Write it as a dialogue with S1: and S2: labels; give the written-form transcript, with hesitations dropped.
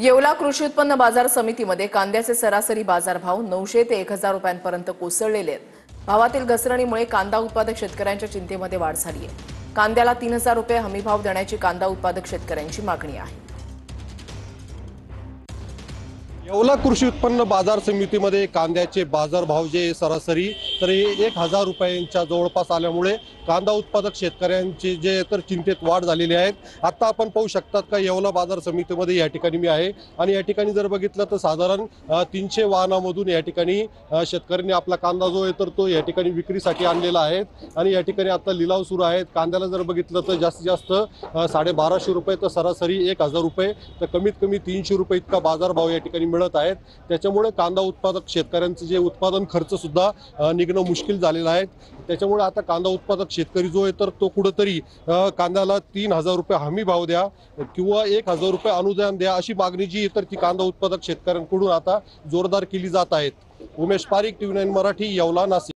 S1: येवला कृषी उत्पन्न बाजार समितीमध्ये कांद्याचे सरासरी बाजारभाव 900 ते 1000 रुपयांपर्यंत कोसळलेले आहेत। भावातील घसरणीमुळे कांदा उत्पादक शेतकऱ्यांच्या चिंतेमध्ये वाढ झाली आहे। कांद्याला 3000 रुपये हमीभाव देण्याची कांदा उत्पादक शेतकऱ्यांची मागणी आहे।
S2: येवला कृषी उत्पन्न बाजार समितीमध्ये कांद्याचे बाजारभाव जे सरासरी तर 1000 रुपयांच्या जवळपास आल्यामुळे कांदा उत्पादक शेतकऱ्यांचे जे तर चिंतेत वाढ झालेली आहे। आता आपण पाहू शकतात का येवला बाजार समितीमध्ये या ठिकाणी मी आहे आणि या ठिकाणी जर बघितलं तर साधारण 300 वाहनामधून या ठिकाणी शेतकऱ्यांनी आपला कांदा जो आहे तर तो या ठिकाणी विक्रीसाठी आणलेला आहे आणि या ठिकाणी आता लिलाव सुरू आहेत। कांद्याला जर बघितलं तर जास्तीत जास्त 1250 रुपये तर सरासरी 1000 रुपये तर कमीत कमी 300 रुपये इतका बाजारभाव या ठिकाणी मिळत आहेत। त्याच्यामुळे कांदा उत्पादक शेतकऱ्यांचे जे उत्पादन खर्च सुद्धा निघणं मुश्किल झालेलं आहे। त्याच्यामुळे आता कांदा उत्पादक शेतकरी जो आहे तर तो कुठेतरी कांद्याला 3000 रुपये हमी भाव द्या किंवा 1000 रुपये अनुदान द्या अशी मागणी जी तर ती कांदा उत्पादक शेतकऱ्यांकडून आता जोरदार केली जात आहे। उमेश पारिक, TV9 मराठी, येवला, नाशिक।